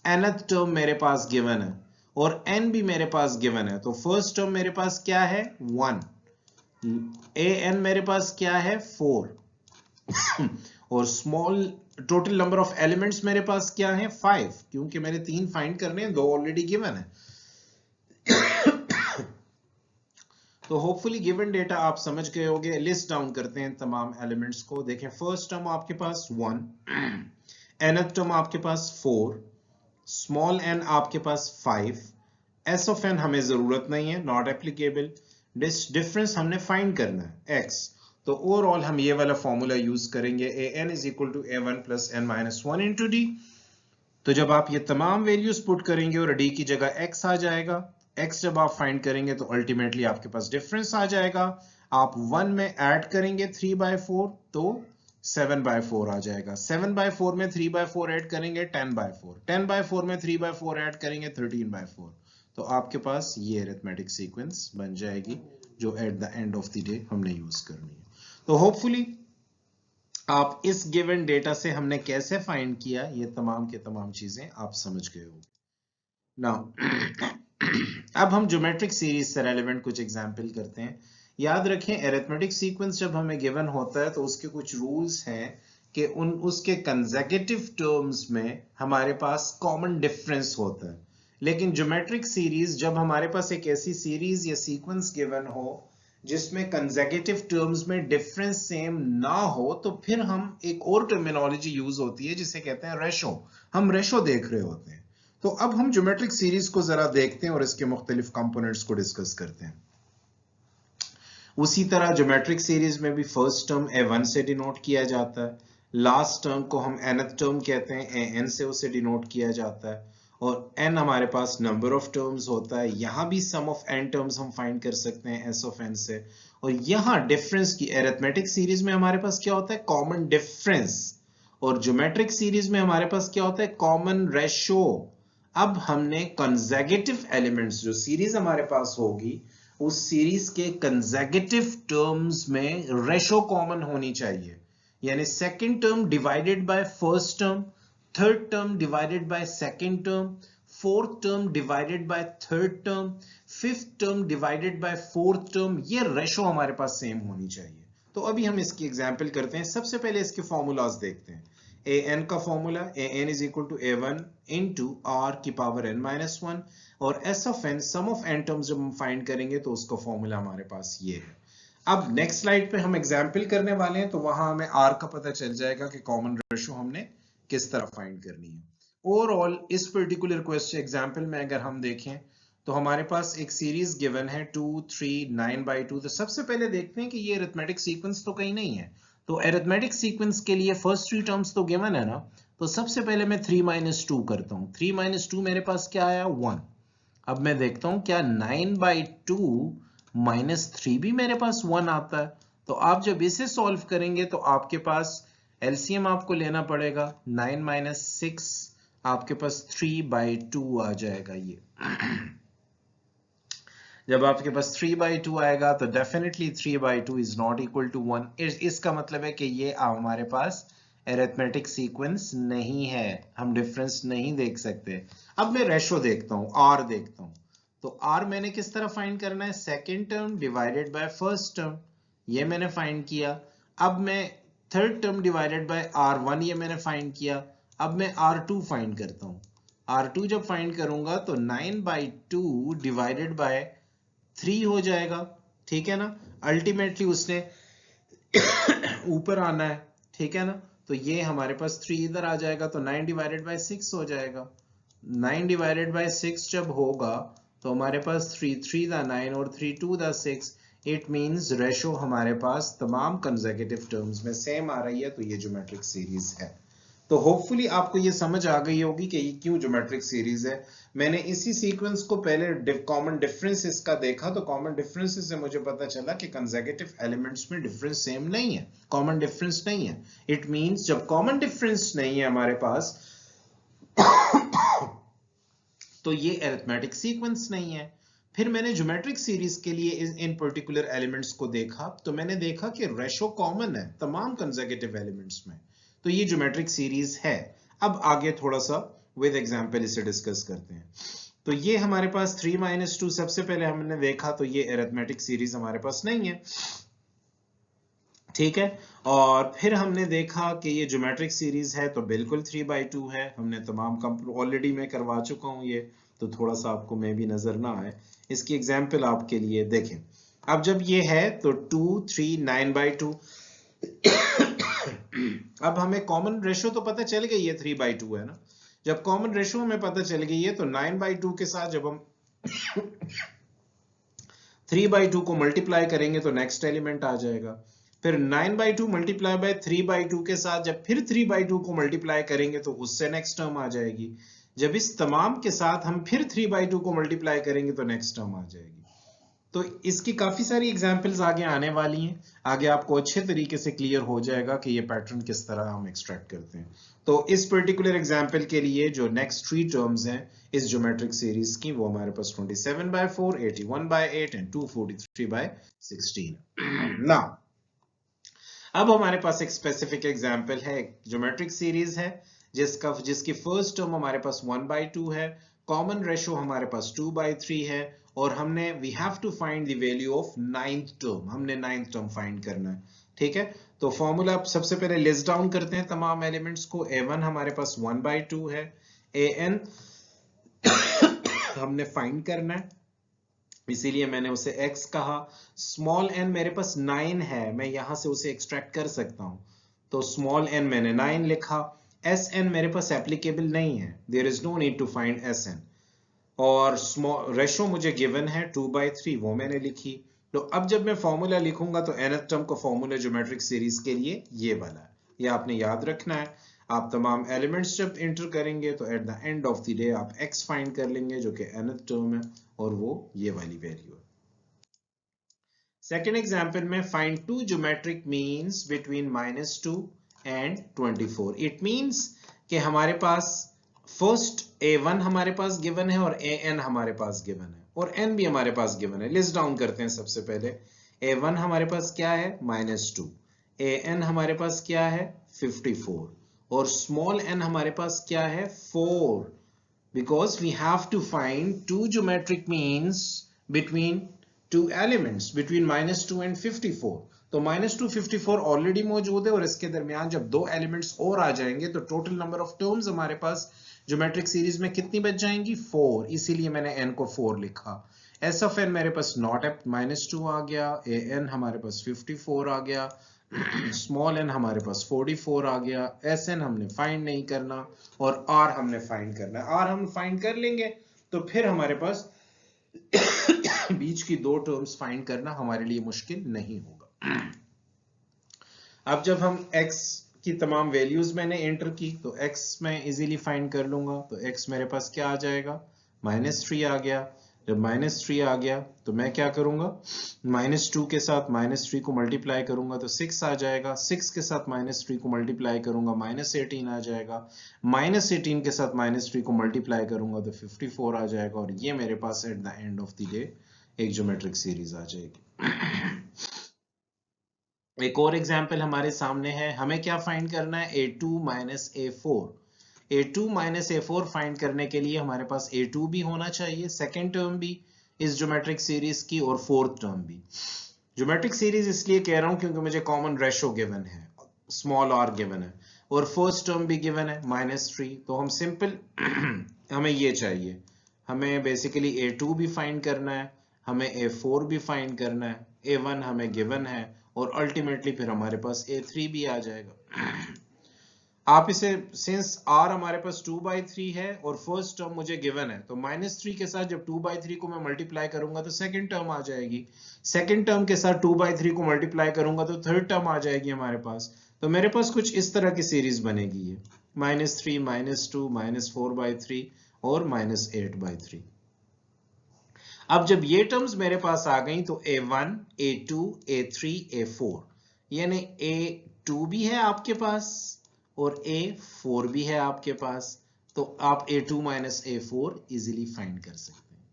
nth टर्म मेरे पास गिवन है और n भी मेरे पास गिवन है। तो फर्स्ट टर्म मेरे पास क्या है, 1, an मेरे पास क्या है, 4 और small total number of elements मेरे पास क्या है, 5, क्योंकि मैंने 3 फाइंड करने हैं, 2 ऑलरेडी गिवन है। तो होपफुली गिवन डेटा आप समझ गए होंगे। लिस्ट डाउन करते हैं तमाम एलिमेंट्स को। देखें फर्स्ट टर्म आपके पास 1, nth टर्म आपके पास 4, स्मॉल n आपके पास 5, s ऑफ n हमें जरूरत नहीं है, नॉट एप्लीकेबल। डिफरेंस हमने फाइंड करना है x, तो ओवरऑल हम ये वाला फॉर्मूला यूज करेंगे, an is equal to a1 plus n minus 1 into d. तो जब आप ये तमाम वैल्यूज पुट करेंगे और d की जगह x आ जाएगा, x जब आप फाइंड करेंगे तो अल्टीमेटली आपके पास डिफरेंस आ जाएगा। आप 1 में ऐड करेंगे 3/4 तो 7/4 आ जाएगा। 7/4 में 3/4 ऐड करेंगे 10/4, 10/4 में 3/4 ऐड करेंगे 13/4। तो आपके पास ये अरिथमेटिक सीक्वेंस बन जाएगी जो eight the end of the day हमने यूज करनी है। तो होपफुली आप इस गिवन डेटा से हमने कैसे फाइंड किया ये तमाम के तमाम चीजें आप समझ गए हो। नाउ अब हम ज्योमेट्रिक सीरीज से रेलेवेंट कुछ एग्जांपल करते हैं। याद रखें अरिथमेटिक सीक्वेंस जब हमें गिवन होता है तो उसके कुछ रूल्स हैं कि उसके कंसेक्यूटिव टर्म्स में हमारे पास कॉमन डिफरेंस होता है। लेकिन ज्योमेट्रिक सीरीज जब हमारे पास एक ऐसी सीरीज या सीक्वेंस गिवन हो जिसमें कंसेक्यूटिव टर्म्स में डिफरेंस सेम ना हो तो फिर हम एक और टर्मिनोलॉजी यूज होती है जिसे कहते हैं रेशो। हम रेशो देख रहे होते हैं। तो अब हम ज्योमेट्रिक सीरीज को जरा देखते हैं और इसके मुख्तलिफ कंपोनेंट्स को डिस्कस करते हैं। उसी तरह ज्योमेट्रिक सीरीज में भी फर्स्ट टर्म a1 से डिनोट किया जाता है, लास्ट टर्म को हम nth टर्म कहते हैं, an से उसे डिनोट किया जाता है, और n हमारे पास नंबर ऑफ टर्म्स होता है। यहां भी सम ऑफ n टर्म्स हम फाइंड कर सकते हैं s ऑफ n से। और यहां डिफरेंस की अरिथमेटिक सीरीज में हमारे पास क्या होता है, कॉमन डिफरेंस, और ज्योमेट्रिक सीरीज में हमारे पास क्या होता है, कॉमन रेशो। अब हमने कंसेक्यूटिव एलिमेंट्स जो सीरीज हमारे पास होगी उस सीरीज के कंसेक्यूटिव टर्म्स में रेशो कॉमन होनी चाहिए, यानी second term divided by first term, third term divided by second term, fourth term divided by third term, fifth term divided by fourth term, ये रेशो हमारे पास सेम होनी चाहिए। तो अभी हम इसकी एग्जांपल करते हैं। सबसे पहले इसके फॉर्मूलाज देखते हैं। an का formula an is equal to a1 into r की पावर n माइनस 1, और s of n sum of n terms जब हम फाइंड करेंगे तो उसका फॉर्मूला हमारे पास ये है। अब नेक्स्ट स्लाइड पे हम एग्जांपल करने वाले हैं तो वहां हमें r का पता चल जाएगा कि कॉमन रेशो हमने किस तरह फाइंड करनी है। ओवरऑल इस पर्टिकुलर क्वेश्चन एग्जांपल में अगर हम देखें तो हमारे पास एक सीरीज गिवन है 2 3 9/2। तो सबसे पहले देखते हैं कि ये अरिथमेटिक सीक्वेंस तो कहीं नहीं है। तो अरिथमेटिक सीक्वेंस के लिए फर्स्ट थ्री टर्म्स तो गिवन है ना, तो सबसे पहले मैं 3 - 2 करता हूं। 3 - 2 मेरे पास क्या आया, 1। अब मैं देखता हूं क्या 9/2 - 3 भी मेरे पास 1 आता है। तो आप जब इसे सॉल्व करेंगे तो आपके पास एलसीएम आपको लेना पड़ेगा, 9 - 6 आपके पास 3/2 आ जाएगा। ये जब आपके पास 3/2 आएगा तो definitely 3/2 is not equal to 1। इसका मतलब है कि ये हमारे पास अरिथमेटिक सीक्वेंस नहीं है, हम डिफरेंस नहीं देख सकते। अब मैं रेशो देखता हूं, आर देखता हूं। तो आर मैंने किस तरह फाइंड करना है, second term divided by first term, ये मैंने फाइंड किया। अब मैं third term divided by R1, ये मैंने फाइंड किया। अब मैं R2 फाइंड करता हूं। R2 जब फाइंड करूंगा तो 9/2 डिवाइडेड बाय 3 हो जाएगा, ठीक है ना। अल्टीमेटली उसने ऊपर आना है, ठीक है ना। तो ये हमारे पास 3 इधर आ जाएगा तो 9 डिवाइडेड बाय 6 हो जाएगा। 9 डिवाइडेड बाय 6 जब होगा तो हमारे पास 3 3 दा 9 और 3 2 दा 6। इट मींस रेशो हमारे पास तमाम कंसेक्यूटिव टर्म्स में सेम आ रही है, तो ये ज्योमेट्रिक सीरीज है। तो होपफुली आपको ये समझ आ गई होगी कि ये क्यों ज्योमेट्रिक सीरीज है। मैंने इसी सीक्वेंस को पहले कॉमन डिफरेंसेस का देखा तो कॉमन डिफरेंसेस से मुझे पता चला कि कंसेक्यूटिव एलिमेंट्स में डिफरेंस सेम नहीं है, कॉमन डिफरेंस नहीं है। इट मींस जब कॉमन डिफरेंस नहीं है हमारे पास तो ये अरिथमेटिक सीक्वेंस नहीं है। फिर मैंने ज्योमेट्रिक सीरीज के लिए इन पर्टिकुलर एलिमेंट्स को देखा तो मैंने देखा कि रेशो कॉमन है तमाम कंसेक्यूटिव एलिमेंट्स में, तो ये ज्योमेट्रिक सीरीज है। अब आगे थोड़ा सा विद एग्जांपल इसे डिस्कस करते हैं। तो ये हमारे पास 3 - 2 सबसे पहले हमने देखा तो ये अरिथमेटिक सीरीज हमारे पास नहीं है, ठीक है। और फिर हमने देखा कि ये ज्योमेट्रिक सीरीज है तो बिल्कुल 3/2 है। हमने तमाम ऑलरेडी मैं करवा चुका हूं ये, तो थोड़ा सा आपको मैं भी नजर ना आए इसकी एग्जांपल आपके लिए देखें। अब जब ये है तो 2 3 9/2 अब हमें कॉमन रेशो तो पता चल गई है 3/2 है ना। जब कॉमन रेशो हमें पता चल गई है तो 9/2 के साथ जब हम 3/2 को मल्टीप्लाई करेंगे तो नेक्स्ट एलिमेंट आ जाएगा। फिर 9/2 मल्टीप्लाई बाय 3/2 के साथ जब फिर 3/2 को मल्टीप्लाई करेंगे तो उससे नेक्स्ट टर्म आ जाएगी। जब इस तमाम के साथ हम फिर 3/2 को मल्टीप्लाई करेंगे तो नेक्स्ट टर्म आ जाएगी। तो इसकी काफी सारी एग्जांपल्स आगे आने वाली हैं। आगे आपको अच्छे तरीके से क्लियर हो जाएगा कि ये पैटर्न किस तरह हम एक्सट्रैक्ट करते हैं। तो इस पर्टिकुलर एग्जांपल के लिए जो नेक्स्ट 3 टर्म्स हैं इस ज्योमेट्रिक सीरीज की, वो हमारे पास 27/4, 81/8 एंड 243/16। नाउ अब हमारे पास एक स्पेसिफिक एग्जांपल है, एक ज्योमेट्रिक सीरीज है जिसकी फर्स्ट टर्म हमारे पास 1/2 है, कॉमन रेशो हमारे पास 2/3 है, और हमने we have to find the value of ninth term, हमने नाइन्थ टर्म फाइंड करना है। ठीक है, तो फॉर्मूला सबसे पहले लिस्ट डाउन करते हैं तमाम एलिमेंट्स को। a1 हमारे पास 1/2 है, an हमने फाइंड करना है, इसीलिए मैंने उसे x कहा। स्मॉल n मेरे पास 9 है, मैं यहां से उसे एक्सट्रैक्ट कर सकता हूं, तो स्मॉल n मैंने 9 लिखा। sn मेरे पास एप्लीकेबल नहीं है, there is no need to find sn। और स्मॉल रेशो मुझे गिवन है 2/3, वो मैंने लिखी। तो अब जब मैं फॉर्मूला लिखूंगा तो nth टर्म का फॉर्मूला ज्योमेट्रिक सीरीज के लिए ये वाला है, ये आपने याद रखना है। आप तमाम एलिमेंट्स जब एंटर करेंगे तो eight the end of the day आप x फाइंड कर लेंगे जो कि nth टर्म है, और वो ये वाली वैल्यू है। सेकेंड एग्जाम्पल में find two geometric means between -2 and 24। It means कि हमारे पास फर्स्ट a1 हमारे पास गिवन है और an हमारे पास गिवन है और n भी हमारे पास गिवन है। लिस्ट डाउन करते हैं सबसे पहले। a1 हमारे पास क्या है, -2, an हमारे पास क्या है, 54, और स्मॉल n हमारे पास क्या है, 4, because we have to find two geometric means between two elements between -2 and 54। तो -2 54 ऑलरेडी मौजूद है और इसके दरमियान जब दो एलिमेंट्स और आ जाएंगे तो टोटल नंबर ऑफ टर्म्स हमारे पास ज्योमेट्रिक सीरीज में कितनी बच जाएंगी, 4, इसीलिए मैंने n को 4 लिखा। s of n मेरे पास नॉट है, -2 आ गया, an हमारे पास 54 आ गया, स्मॉल n हमारे पास 44 आ गया, sn हमने फाइंड नहीं करना और r हमने फाइंड करना है। r हम फाइंड कर लेंगे तो फिर हमारे पास बीच की दो टर्म्स फाइंड करना हमारे लिए मुश्किल नहीं होगा। अब जब हम x की तमाम वैल्यूज मैंने एंटर की तो x मैं इजीली फाइंड कर लूंगा। तो x मेरे पास क्या आ जाएगा, -3 आ गया। जब -3 आ गया तो मैं क्या करूंगा, -2 के साथ -3 को मल्टीप्लाई करूंगा तो 6 आ जाएगा, 6 के साथ -3 को मल्टीप्लाई करूंगा -18 आ जाएगा, -18 के साथ -3 को मल्टीप्लाई करूंगा तो 54 आ जाएगा, और ये मेरे पास at the end of the day एक ज्योमेट्रिक सीरीज आ जाएगी। एक और एग्जांपल हमारे सामने है, हमें क्या फाइंड करना है, a2 a4। a2 a4 find करने के लिए हमारे पास a2 भी होना चाहिए, सेकेंड टर्म भी इस ज्योमेट्रिक सीरीज की, और फोर्थ टर्म भी। ज्योमेट्रिक सीरीज इसलिए कह रहा हूं क्योंकि मुझे कॉमन रेशो गिवन है, स्मॉल r गिवन है, और फर्स्ट टर्म भी गिवन है -3। तो हम सिंपल हमें ये चाहिए, हमें बेसिकली a2 भी फाइंड करना है, हमें a4 भी फाइंड करना है, a1 हमें गिवन है, और अल्टीमेटली फिर हमारे पास a3 भी आ जाएगा। आप इसे सिंस r हमारे पास 2/3 है और फर्स्ट टर्म मुझे गिवन है, तो -3 के साथ जब 2/3 को मैं मल्टीप्लाई करूंगा तो सेकंड टर्म आ जाएगी, सेकंड टर्म के साथ 2/3 को मल्टीप्लाई करूंगा तो थर्ड टर्म आ जाएगी हमारे पास। तो मेरे पास कुछ इस तरह की सीरीज बनेगी, ये -3 -2 -4/3 और -8/3। अब जब ये टर्म्स मेरे पास आ गई तो a1 a2 a3 a4, यानी a2 भी है आपके पास और a4 भी है आपके पास, तो आप a2 a4 इजीली फाइंड कर सकते हैं।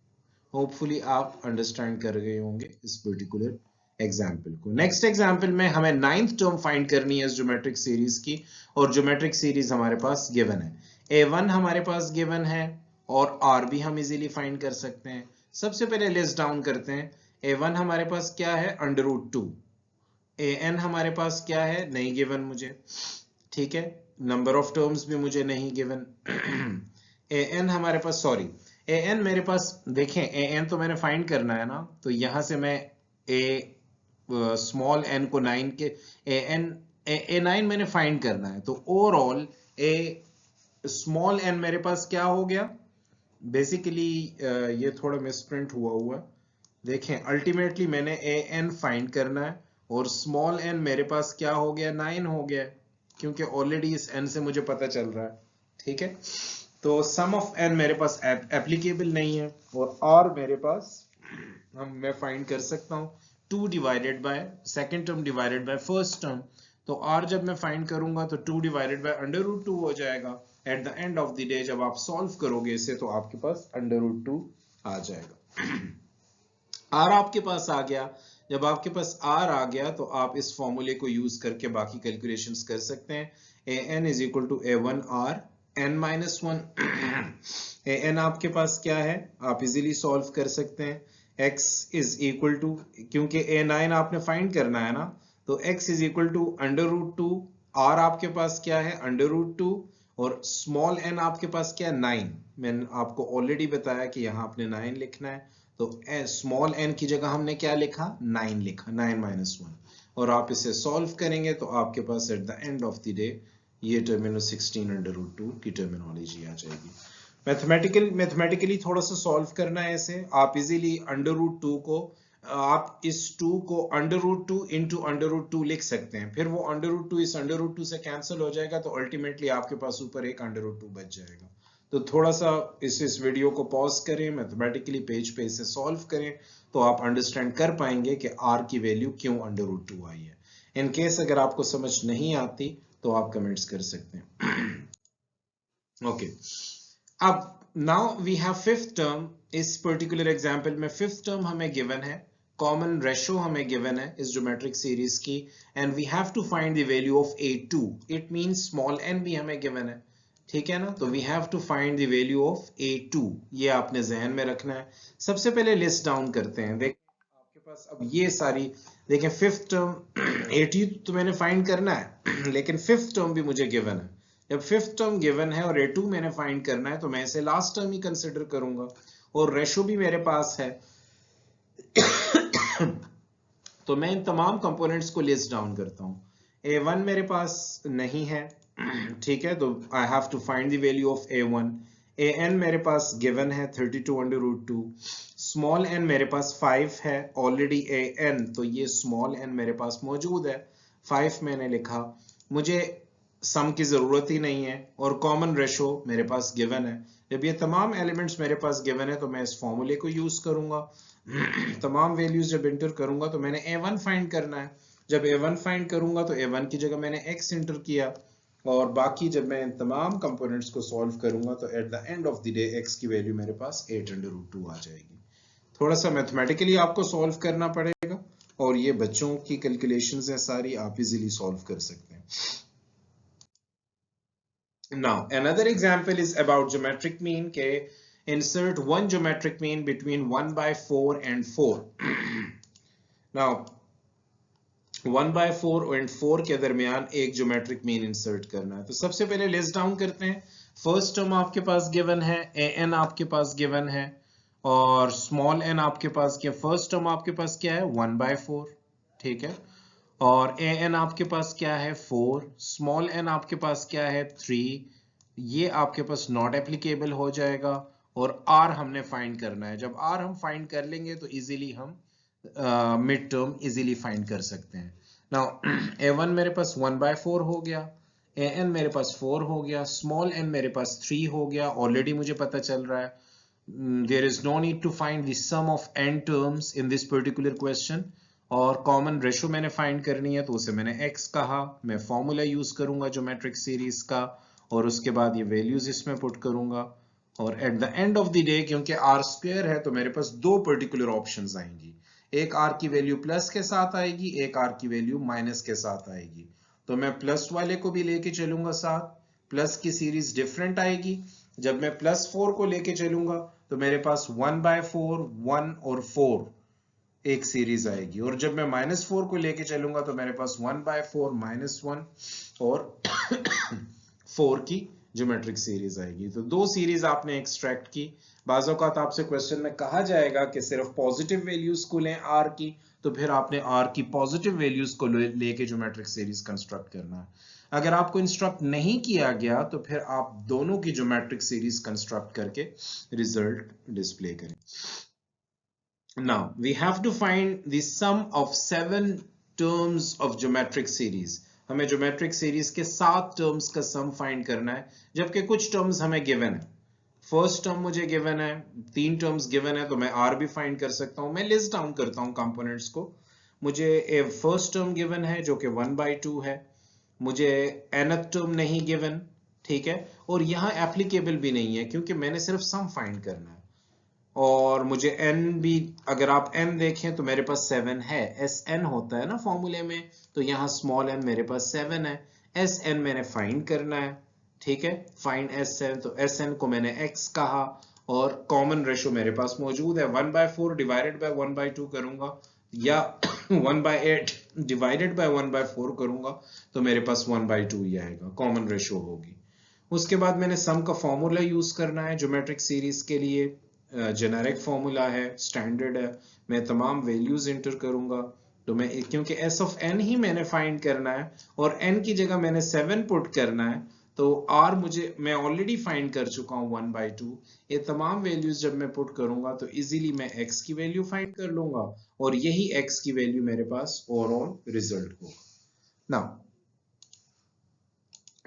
होपफुली आप अंडरस्टैंड कर गए होंगे इस पर्टिकुलर एग्जाम्पल को। नेक्स्ट एग्जाम्पल में हमें नाइन्थ टर्म फाइंड करनी है इस ज्योमेट्रिक सीरीज की, और ज्योमेट्रिक सीरीज हमारे पास गिवन है, a1 हमारे पास गिवन है और r भी हम इजीली फाइंड कर सकते हैं। सबसे पहले लिस्ट डाउन करते हैं, a1 हमारे पास क्या है, √2, an हमारे पास क्या है, नहीं गिवन मुझे, ठीक है, नंबर ऑफ टर्म्स भी मुझे नहीं गिवन। an हमारे पास, सॉरी an मेरे पास, देखें an तो मैंने फाइंड करना है ना, तो यहां से मैं स्मॉल n को 9 के a9 मैंने फाइंड करना है, तो ओवरऑल स्मॉल n मेरे पास क्या हो गया, बेसिकली ये थोड़ा मिसप्रिंट हुआ, देखें अल्टीमेटली मैंने an फाइंड करना है और स्मॉल n मेरे पास क्या हो गया, 9 हो गया, क्योंकि ऑलरेडी इस n से मुझे पता चल रहा है, ठीक है। तो सम ऑफ n मेरे पास एप्लीकेबल नहीं है, और r मेरे पास मैं फाइंड कर सकता हूँ 2 divided by second term divided by first term. तो r जब मैं फाइंड करूंगा तो 2 डिवाइडेड बाय √2 हो जाएगा। Eight the end of the day जब आप सॉल्व करोगे इसे तो आपके पास √2 आ जाएगा। r आपके पास आ गया। जब आपके पास r आ गया तो आप इस फॉर्मूले को यूज करके बाकी कैलकुलेशंस कर सकते हैं। an is equal to a1 r n minus 1 an आपके पास क्या है, आप इजीली सॉल्व कर सकते हैं। x इज इक्वल टू, क्योंकि a9 आपने फाइंड करना है ना, तो x is equal to √2, r आपके पास क्या है √2, और स्मॉल n आपके पास क्या है 9। मैंने आपको ऑलरेडी बताया कि यहाँ आपने 9 लिखना है, तो स्मॉल n की जगह हमने क्या लिखा, 9 लिखा, 9 माइनस 1, और आप इसे सॉल्व करेंगे तो आपके पास at the end of the day ये टर्मिनल 16 √2 की टर्मिनोलॉजी आ जाएगी। मैथमेटिकली थोड़ा सा सॉल्व करना है इसे। आप इजीली √2 को, आप इस 2 को √2 इंटू √2 लिख सकते हैं, फिर वो √2 इस √2 से कैंसिल हो जाएगा, तो अल्टीमेटली आपके पास ऊपर एक √2 बच जाएगा। तो थोड़ा सा इस वीडियो को पॉज करें, मैथमेटिकली पेज पे इसे सॉल्व करें, तो आप अंडरस्टैंड कर पाएंगे कि r की वैल्यू क्यों √2 आई है। इन केस अगर आपको समझ नहीं आती तो आप कमेंट्स कर सकते हैं। ओके, अब now we have fifth term. इस पर्टिकुलर एग्जांपल में फिफ्थ टर्म हमें गिवन है, कॉमन रेशो हमें गिवन है इस ज्योमेट्रिक सीरीज की, and we have to find the value of a2। It means small n भी हमें गिवन है, ठीक है ना। तो we have to find the value of a2, ये आपने जहन में रखना है। सबसे पहले लिस्ट डाउन करते हैं। देखें आपके पास अब ये सारी, देखें फिफ्थ टर्म a2 तो मैंने फाइंड करना है, लेकिन फिफ्थ टर्म भी मुझे गिवन है। जब फिफ्थ टर्म गिवन है और a2 मैंने फाइंड करना है तो मैं इसे लास्ट टर्म ही कंसिडर करूंगा, और रेशो भी मेरे पास है। तो मैं इन तमाम कंपोनेंट्स को लिस्ट डाउन करता हूं। a1 मेरे पास नहीं है, ठीक है, तो I have to find the value of a1। an मेरे पास गिवन है 32 √2। स्मॉल n मेरे पास 5 है, ऑलरेडी an, तो ये स्मॉल n मेरे पास मौजूद है, 5 मैंने लिखा। मुझे सम की जरूरत ही नहीं है, और कॉमन रेशो मेरे पास गिवन है। जब ये तमाम एलिमेंट्स मेरे पास गिवन है तो मैं इस फॉर्मूले को यूज करूंगा। तमाम वैल्यूज जब इंटर करूंगा तो मैंने a1 फाइंड करना है। जब a1 फाइंड करूंगा तो a1 की जगह मैंने x इंटर किया, और बाकी जब मैं इन तमाम कंपोनेंट्स को सॉल्व करूंगा तो eight the end of the day x की वैल्यू मेरे पास 8 √2 आ जाएगी। थोड़ा सा मैथमेटिकली आपको सॉल्व करना पड़ेगा, और ये बच्चों की कैलकुलेशंस है सारी, आप इजीली सॉल्व कर सकते हैं। Now, another example is about geometric mean. के insert one geometric mean between 1/4 and 4. Now, 1/4 and 4 के दरमियान एक geometric mean insert करना है। तो सबसे पहले list down करते हैं। फर्स्ट टर्म आपके पास गिवन है, an आपके पास गिवन है, और स्मॉल n आपके पास क्या, फर्स्ट टर्म आपके पास क्या है 1/4, ठीक है, और an आपके पास क्या है 4, स्मॉल n आपके पास क्या है 3, ये आपके पास नॉट एप्लीकेबल हो जाएगा, और r हमने फाइंड करना है। जब r हम फाइंड कर लेंगे तो इजीली हम मिड टर्म इजीली फाइंड कर सकते हैं। नाउ a1 मेरे पास 1/4 हो गया, an मेरे पास 4 हो गया, स्मॉल n मेरे पास 3 हो गया, ऑलरेडी मुझे पता चल रहा है। there is no need to find the sum of n terms in this particular question, और कॉमन रेशो मैंने फाइंड करनी है तो उसे मैंने x कहा। मैं फॉर्मूला यूज करूंगा ज्योमेट्रिक सीरीज का, और उसके बाद ये वैल्यूज इसमें पुट करूंगा, और eight the end of the day क्योंकि r स्क्वायर है तो मेरे पास दो पर्टिकुलर ऑप्शंस आएंगी, एक r की वैल्यू प्लस के साथ आएगी, एक r की वैल्यू माइनस के साथ आएगी। तो मैं प्लस वाले को भी लेके चलूंगा साथ, प्लस की सीरीज डिफरेंट आएगी। जब मैं +4 को लेके चलूंगा तो मेरे पास 1/4, 1 और 4 एक सीरीज आएगी, और जब मैं -4 को लेके चलूंगा तो मेरे पास 1/4, -1 और 4 की ज्योमेट्रिक सीरीज आएगी। तो दो सीरीज आपने एक्सट्रैक्ट की। बाज़ औक़ात आपसे क्वेश्चन में कहा जाएगा कि सिर्फ पॉजिटिव वैल्यूज को लें r की, तो फिर आपने r की पॉजिटिव वैल्यूज को लेके ज्योमेट्रिक सीरीज कंस्ट्रक्ट करना है। अगर आपको इंस्ट्रक्ट नहीं किया गया तो फिर आप दोनों की ज्योमेट्रिक सीरीज कंस्ट्रक्ट करके रिजल्ट डिस्प्ले करें। Now we have to find the sum of 7 terms of geometric series. हमें ज्योमेट्रिक सीरीज के 7 टर्म्स का सम फाइंड करना है, जबकि कुछ टर्म्स हमें गिवन है। फर्स्ट टर्म मुझे गिवन है, 3 टर्म्स गिवन है, तो मैं आर भी फाइंड कर सकता हूं। मैं लिस्ट डाउन करता हूं कंपोनेंट्स को। मुझे फर्स्ट टर्म गिवन है जो कि 1/2 है। मुझे nth टर्म नहीं गिवन, ठीक है, और यहाँ एप्लीकेबल भी नहीं है क्योंकि मैंने सिर्फ सम फाइंड करना है। और मुझे n भी, अगर आप n देखें तो मेरे पास 7 है, Sn होता है ना फॉर्मूले में, तो यहाँ स्मॉल n मेरे पास 7 है। Sn मैंने फाइंड करना है, ठीक है, फाइंड Sn, तो Sn को मैंने x कहा और कॉमन रेशो मेरे पास मौजूद है। 1/4 डिवाइडेड बाय 1/2 करूंगा या 1/8 डिवाइडेड बाय 1/4 करूंगा तो मेरे पास 1/2 ही आएगा, कॉमन रेशो होगी। उसके बाद मैंने सम का फॉर्मूला यूज करना है ज्योमेट्रिक सीरीज के लिए। जेनेरिक फॉर्मूला है, स्टैंडर्ड है, मैं तमाम वैल्यूज इंटर करूंगा। तो मैं, क्योंकि s ऑफ n ही मैंने फाइंड करना है और n की जगह मैंने 7 पुट करना है, तो r मैं ऑलरेडी फाइंड कर चुका हूं 1/2। ये तमाम वैल्यूज जब मैं पुट करूंगा तो इजीली मैं x की वैल्यू फाइंड कर लूंगा और यही x की वैल्यू मेरे पास ओवरऑल रिजल्ट होगा। नाउ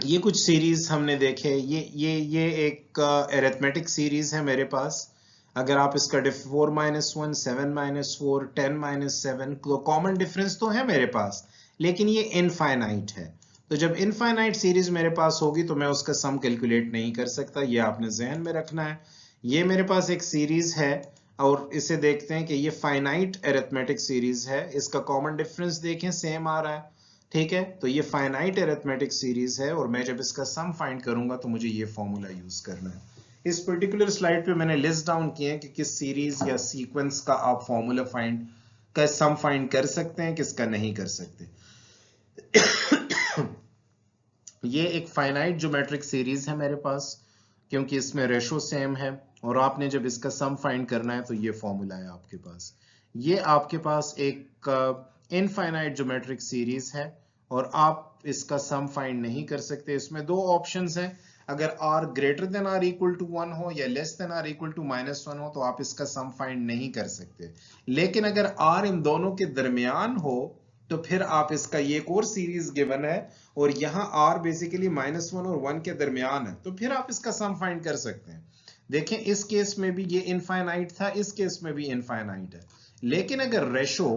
ये कुछ सीरीज हमने देखे। ये एक अरिथमेटिक सीरीज है मेरे पास। अगर आप इसका 4-1, 7-4, 10-7, तो कॉमन डिफरेंस तो है मेरे पास, लेकिन ये इनफाइनाइट है। तो जब इनफाइनाइट सीरीज मेरे पास होगी तो मैं उसका सम कैलकुलेट नहीं कर सकता, ये आपने जहन में रखना है। ये मेरे पास एक सीरीज है और इसे देखते हैं कि ये फाइनाइट अरिथमेटिक सीरीज है। इसका कॉमन डिफरेंस देखें, सेम आ रहा है, ठीक है। तो ये फाइनाइट अरिथमेटिक सीरीज है और मैं जब इसका सम फाइंड करूंगा तो मुझे ये फॉर्मूला यूज करना है। इस पर्टिकुलर स्लाइड पे मैंने लिस्ट डाउन किए हैं कि किस सीरीज या सीक्वेंस का आप फॉर्मूला फाइंड का सम फाइंड कर सकते हैं, किसका नहीं कर सकते। ये एक फाइनाइट ज्योमेट्रिक सीरीज है मेरे पास, क्योंकि इसमें रेशो सेम है और आपने जब इसका सम फाइंड करना है तो ये फॉर्मूला है आपके पास। ये आपके पास एक इनफाइनाइट ज्योमेट्रिक सीरीज है और आप इसका सम फाइंड नहीं कर सकते। इसमें दो ऑप्शंस हैं, अगर r greater than r equal to 1 हो या less than r equal to -1 हो तो आप इसका सम फाइंड नहीं कर सकते। लेकिन अगर r इन दोनों के दरमियान हो तो फिर आप इसका, ये एक और सीरीज गिवन है और यहाँ r बेसिकली -1 और 1 के दरमियान है, तो फिर आप इसका सम फाइंड कर सकते हैं। देखें इस केस में भी ये इनफाइनाइट था, इस केस में भी इनफाइनाइट है। लेकिन अगर रेशो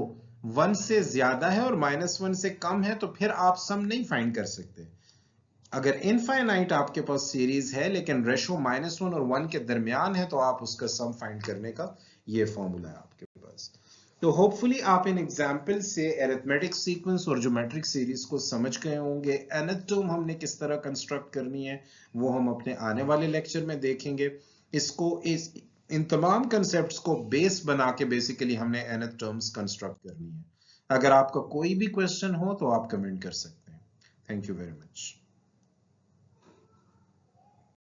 1 से ज्यादा है और -1 से कम है तो फिर आप सम नहीं फाइंड कर सकते। अगर इनफाइनाइट आपके पास सीरीज है लेकिन रेशो -1 और 1 के दरमियान है तो आप उसका सम फाइंड करने का ये फॉर्मूला है आपके पास। तो होपफुली आप इन एग्जाम्पल से अरिथमेटिक सीक्वेंस और ज्योमेट्रिक सीरीज को समझ गए होंगे। nth टर्म हमने किस तरह कंस्ट्रक्ट करनी है वो हम अपने आने वाले लेक्चर में देखेंगे। इन तमाम कंसेप्ट्स को बेस बना के बेसिकली हमने nth टर्म्स कंस्ट्रक्ट करनी है। अगर आपका कोई भी क्वेश्चन हो तो आप कमेंट कर सकते हैं। Thank you very much.